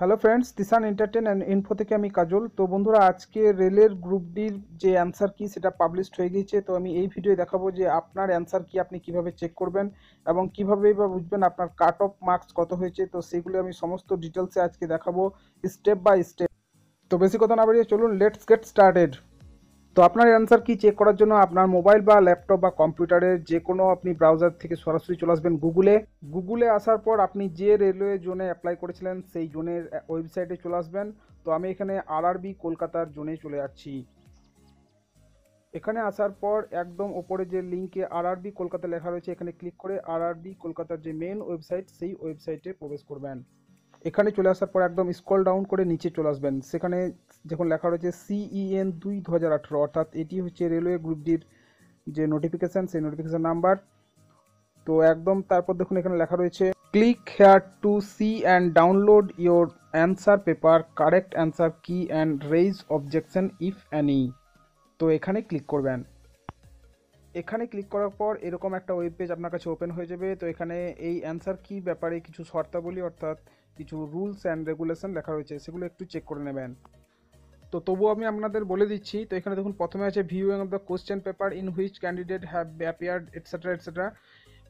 Hello friends, তিসান entertain and info থেকে আমি কাজল। তো বন্ধুরা, আজকে রেলের গ্রুপ ডির যে অ্যান্সার কি সেটা পাবলিশড হয়ে গিয়েছে। তো আমি এই ভিডিও দেখাবো যে আপনার অ্যান্সার কি আপনি কিভাবে চেক করবেন এবং কিভাবেই বা বুঝবেন আপনার কাট অফ মার্কস কত হয়েছে। তো সেগুলো আমি সমস্ত ডিটেলসে আজকে দেখাবো, স্টেপ বাই স্টেপ। তো বেশি কথা না বাড়িয়ে চলুন, লেটস গেট স্টার্টেড। তো আপনার অ্যান্সার কি চেক করার জন্য আপনার মোবাইল বা ল্যাপটপ বা কম্পিউটারের যে কোনো আপনি ব্রাউজার থেকে সরাসরি চলে আসবেন গুগলে আসার পর আপনি যে রেলওয়ে জোনে অ্যাপ্লাই করেছিলেন সেই জোনের ওয়েবসাইটে চলে আসবেন। তো আমি এখানে আরআরবি কলকাতার জোনে চলে যাচ্ছি। এখানে আসার পর একদম ওপরে যে লিঙ্কে আরআরবি কলকাতা লেখা রয়েছে এখানে ক্লিক করে আরআরবি কলকাতার যে মেন ওয়েবসাইট সেই ওয়েবসাইটে প্রবেশ করবেন। এখানে চলে আসার পর একদম স্ক্রল ডাউন করে নিচে চলে আসবেন। সেখানে যখন লেখা রয়েছে CEN 2 2018, অর্থাৎ এটি হচ্ছে রেলওয়ে গ্রুপ ডির যে নোটিফিকেশান সেই নোটিফিকেশান নাম্বার। তো একদম তারপর দেখুন এখানে লেখা রয়েছে click here to see and download your answer paper, correct answer key and raise objection if any. তো এখানে ক্লিক করবেন। এখানে ক্লিক করার পর এরকম একটা ওয়েব পেজ আপনার কাছে ওপেন হয়ে যাবে। তো এখানে এই অ্যান্সার কি ব্যাপারে কিছু শর্তাবলী অর্থাৎ কিছু রুলস অ্যান্ড রেগুলেশন লেখা রয়েছে, সেগুলো একটু চেক করে নেবেন। তো তবুও আমি আপনাদের বলে দিচ্ছি। তো এখানে দেখুন প্রথমে আছে viewing of the question paper in which candidate have appeared etcetera etcetera.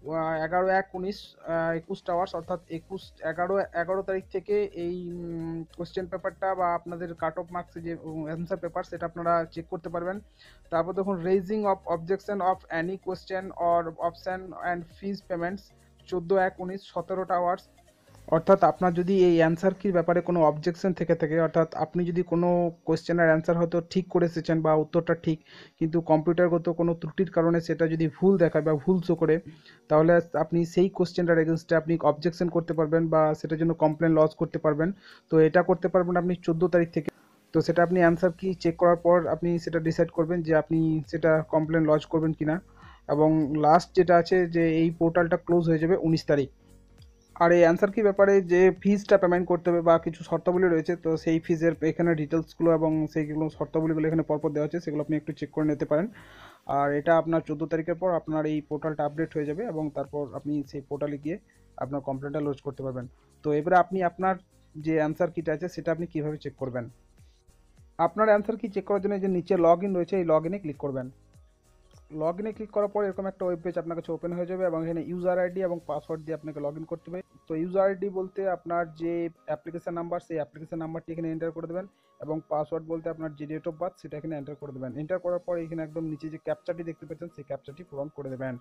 11/1/19 hours, অর্থাৎ 11 তারিখ থেকে এই কোশ্চেন পেপারটা বা আপনাদের কাট অফ মার্কসের যে অ্যান্সার পেপার সেটা আপনারা চেক করতে পারবেন। তারপর দেখুন raising of objection of any question or option and fees payments 14/1/19 17টা আওয়ার্স। অর্থাৎ আপনার যদি এই অ্যান্সার কির ব্যাপারে কোনো অবজেকশন থেকে থাকে, অর্থাৎ আপনি যদি কোনো কোশ্চেনের অ্যান্সার হয়তো ঠিক করে এসেছেন বা উত্তরটা ঠিক, কিন্তু কম্পিউটারগত কোনো ত্রুটির কারণে সেটা যদি ভুল দেখায় বা ভুল শো করে, তাহলে আপনি সেই কোশ্চেনটার এগেনস্টে আপনি অবজেকশন করতে পারবেন বা সেটার জন্য কমপ্লেন লজ করতে পারবেন। তো এটা করতে পারবেন আপনি 14 তারিখ থেকে। তো সেটা আপনি অ্যান্সার কি চেক করার পর আপনি সেটা ডিসাইড করবেন যে আপনি সেটা কমপ্লেন লজ করবেন কিনা। এবং লাস্ট যেটা আছে যে এই পোর্টালটা ক্লোজ হয়ে যাবে 19 তারিখ। আর এই অ্যান্সার কি ব্যাপারে যে ফিজটা পেমেন্ট করতে হবে বা কিছু শর্তাবলী রয়েছে, তো সেই ফিজের এখানে ডিটেলসগুলো এবং সেইগুলো শর্তাবলীগুলো এখানে পরপর দেওয়া আছে, সেগুলো আপনি একটু চেক করে নিতে পারেন। আর এটা আপনার 14 তারিখের পর আপনার এই পোর্টালটা আপডেট হয়ে যাবে এবং তারপর আপনি সেই পোর্টালে গিয়ে আপনার কমপ্লেনটা লজ করতে পারবেন। তো এবারে আপনি আপনার যে অ্যান্সার কিটা আছে সেটা আপনি কীভাবে চেক করবেন। আপনার অ্যান্সার কি চেক করার জন্য যে নিচে লগ ইন রয়েছে এই লগ ইনে ক্লিক করবেন। লগ ইনে ক্লিক করার পর এরকম একটা ওয়েব পেজ আপনার কাছে ওপেন হয়ে যাবে এবং এখানে ইউজার আইডি এবং পাসওয়ার্ড দিয়ে আপনাকে লগ ইন করতে হবে। তো ইউজার আইডি বলতে আপনার যে অ্যাপ্লিকেশন নাম্বার সেই অ্যাপ্লিকেশন নাম্বারটি এখানে এন্টার করে দেবেন এবং পাসওয়ার্ড বলতে আপনার যে ডেট অফ বার্থ সেটা এখানে এন্টার করে দেবেন। এন্টার করার পর এখানে একদম নিচে যে ক্যাপচাটি দেখতে পাচ্ছেন সেই ক্যাপচাটি পূরণ করে দেবেন।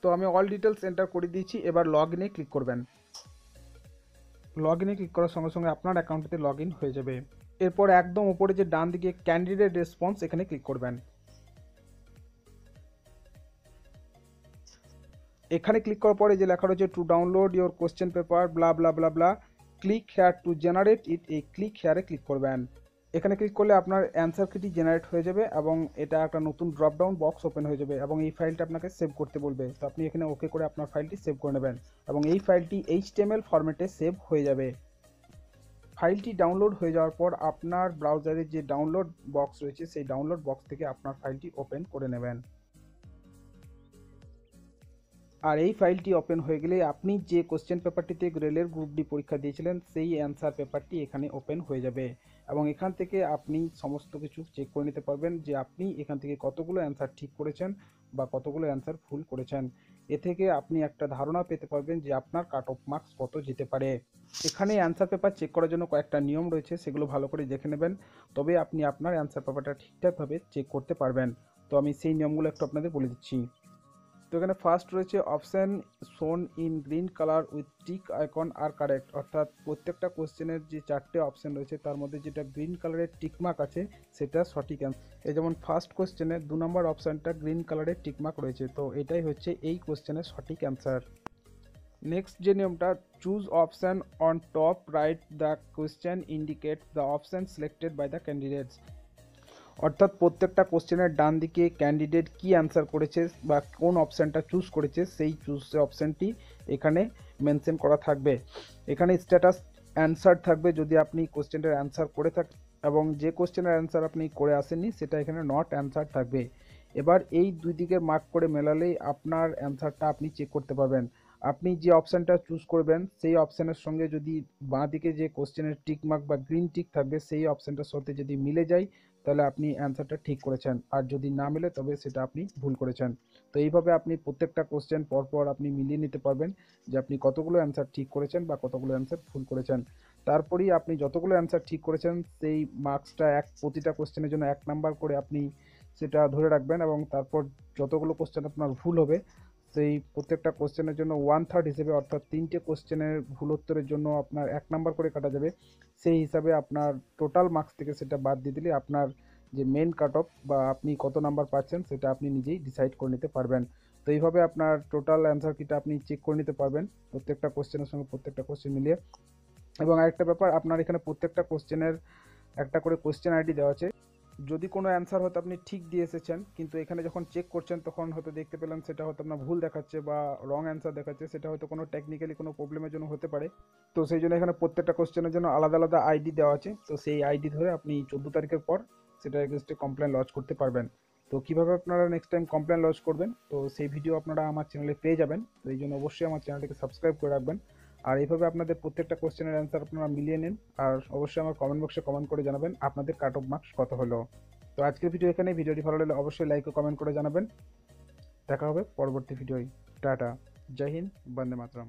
তো আমি অল ডিটেলস এন্টার করে দিয়েছি, এবার লগ ইনে ক্লিক করবেন। লগ ইনে ক্লিক করার সঙ্গে সঙ্গে আপনার অ্যাকাউন্টটিতে লগ ইন হয়ে যাবে। এরপর একদম উপরে যে ডান দিকে ক্যান্ডিডেট রেসপন্স এখানে ক্লিক করবেন। এখানে ক্লিক করার পরে যে লেখা রয়েছে to download your question paper blah blah blah blah, click here to generate it, এই ক্লিক হেয়ারে ক্লিক করবেন। এখানে ক্লিক করলে আপনার অ্যান্সার কিটি জেনারেট হয়ে যাবে এবং এটা একটা নতুন ড্রপ ডাউন বক্স ওপেন হয়ে যাবে এবং এই ফাইলটা আপনাকে সেভ করতে বলবে। তো আপনি এখানে ওকে করে আপনার ফাইলটি সেভ করে নেবেন এবং এই ফাইলটি HTML ফরম্যাটে সেভ হয়ে যাবে। ফাইলটি ডাউনলোড হয়ে যাওয়ার পর আপনার ব্রাউজারে যে ডাউনলোড বক্স রয়েছে সেই ডাউনলোড বক্স থেকে আপনার ফাইলটি ওপেন করে নেবেন। আর এই ফাইলটি ওপেন হয়ে গেলে আপনি যে কোশ্চেন পেপারটিতে রেলের গ্রুপ ডি পরীক্ষা দিয়েছিলেন সেই অ্যান্সার পেপারটি এখানে ওপেন হয়ে যাবে এবং এখান থেকে আপনি সমস্ত কিছু চেক করে নিতে পারবেন যে আপনি এখান থেকে কতগুলো অ্যান্সার ঠিক করেছেন বা কতগুলো অ্যান্সার ভুল করেছেন। এ থেকে আপনি একটা ধারণা পেতে পারবেন যে আপনার কাট অফ মার্কস কত যেতে পারে। এখানে অ্যান্সার পেপার চেক করার জন্য কয়েকটা নিয়ম রয়েছে, সেগুলো ভালো করে দেখে নেবেন, তবে আপনি আপনার অ্যান্সার পেপারটা ঠিকঠাকভাবে চেক করতে পারবেন। তো আমি সেই নিয়মগুলো একটু আপনাদের বলে দিচ্ছি। তো এখানে ফার্স্ট রয়েছে option shown in green colour with tick icon আর কারেক্ট, অর্থাৎ প্রত্যেকটা কোশ্চেনের যে 4টে অপশান রয়েছে তার মধ্যে যেটা গ্রিন কালারের টিকমার্ক আছে সেটা সঠিক অ্যান্সার। এই যেমন ফার্স্ট কোশ্চেনের 2 নম্বর অপশানটা গ্রিন কালারের টিকমার্ক রয়েছে, তো এটাই হচ্ছে এই কোশ্চেনের সঠিক অ্যান্সার। নেক্সট যে নিয়মটা, choose option on top right the question indicate the option selected by the candidates, অর্থাৎ প্রত্যেকটা কোশ্চেনের ডান দিকে ক্যান্ডিডেট কি অ্যান্সার করেছে বা কোন অপশানটা চুজ করেছে সেই চুজ অপশানটি এখানে মেনশন করা থাকবে। এখানে স্ট্যাটাস অ্যান্সার থাকবে যদি আপনি কোশ্চেনটার অ্যান্সার করে থাকেন এবং যে কোশ্চেনের অ্যান্সার আপনি করে আসেননি সেটা এখানে নট অ্যান্সার থাকবে। এবার এই দুই দিকে মার্ক করে মেলালেই আপনার অ্যান্সারটা আপনি চেক করতে পারবেন। আপনি যে অপশানটা চুজ করবেন সেই অপশানের সঙ্গে যদি বাঁ দিকে যে কোশ্চেনের টিক মার্ক বা গ্রিন টিক থাকবে সেই অপশানটার সাথে যদি মিলে যায় তাহলে আপনি অ্যান্সারটা ঠিক করেছেন, আর যদি না মিলে তবে সেটা আপনি ভুল করেছেন। তো এইভাবে আপনি প্রত্যেকটা কোশ্চেন পরপর আপনি মিলিয়ে নিতে পারবেন যে আপনি কতগুলো অ্যান্সার ঠিক করেছেন বা কতগুলো অ্যান্সার ভুল করেছেন। তারপরেই আপনি যতগুলো অ্যান্সার ঠিক করেছেন সেই মার্কসটা প্রতিটা কোশ্চেনের জন্য 1 নাম্বার করে আপনি সেটা ধরে রাখবেন, এবং তারপর যতগুলো কোশ্চেন আপনার ভুল হবে সেই প্রত্যেকটা কোশ্চেনের জন্য 1/3 হিসেবে, অর্থাৎ 3টে কোশ্চেনের ভুল উত্তরের জন্য আপনার 1 নাম্বার করে কাটা যাবে। সেই হিসাবে আপনার টোটাল মার্কস থেকে সেটা বাদ দিয়ে দিলে আপনার যে মেন কাট অফ বা আপনি কত নাম্বার পাচ্ছেন সেটা আপনি নিজেই ডিসাইড করে নিতে পারবেন। তো এইভাবে আপনার টোটাল অ্যান্সার কিটা আপনি চেক করে নিতে পারবেন প্রত্যেকটা কোশ্চেনের সঙ্গে প্রত্যেকটা কোশ্চেন মিলিয়ে। এবং আরেকটা ব্যাপার, আপনার এখানে প্রত্যেকটা কোশ্চেনের একটা করে কোশ্চেন আইডি দেওয়া আছে। যদি কোনো অ্যান্সার হয়তো আপনি ঠিক দিয়ে এসেছেন কিন্তু এখানে যখন চেক করছেন তখন হয়তো দেখতে পেলেন সেটা হয়তো আপনার ভুল দেখাচ্ছে বা রং অ্যান্সার দেখাচ্ছে, সেটা হয়তো কোনো টেকনিক্যালি কোনো প্রবলেমের জন্য হতে পারে। তো সেই জন্য এখানে প্রত্যেকটা কোশ্চেনের জন্য আলাদা আলাদা আইডি দেওয়া আছে। তো সেই আইডি ধরে আপনি 14 তারিখের পর সেটা এগেনস্টে কমপ্লেন লজ করতে পারবেন। তো কীভাবে আপনারা নেক্সট টাইম কমপ্লেন লজ করবেন তো সেই ভিডিও আপনারা আমার চ্যানেলে পেয়ে যাবেন। তো এই জন্য অবশ্যই আমার চ্যানেলটিকে সাবস্ক্রাইব করে রাখবেন। আর এইভাবে আপনাদের প্রত্যেকটা কোশ্চেনের অ্যান্সার আপনারা মিলিয়ে নিন, আর অবশ্যই আমার কমেন্ট বক্সে কমেন্ট করে জানাবেন আপনাদের কাট অফ মার্কস কত হলো। তো আজকের ভিডিও এখানে, ভিডিওটি ভালো লাগলে অবশ্যই লাইক ও কমেন্ট করে জানাবেন। দেখা হবে পরবর্তী ভিডিওয়। টাটা, জয় হিন্দ, বন্দে মাতরম।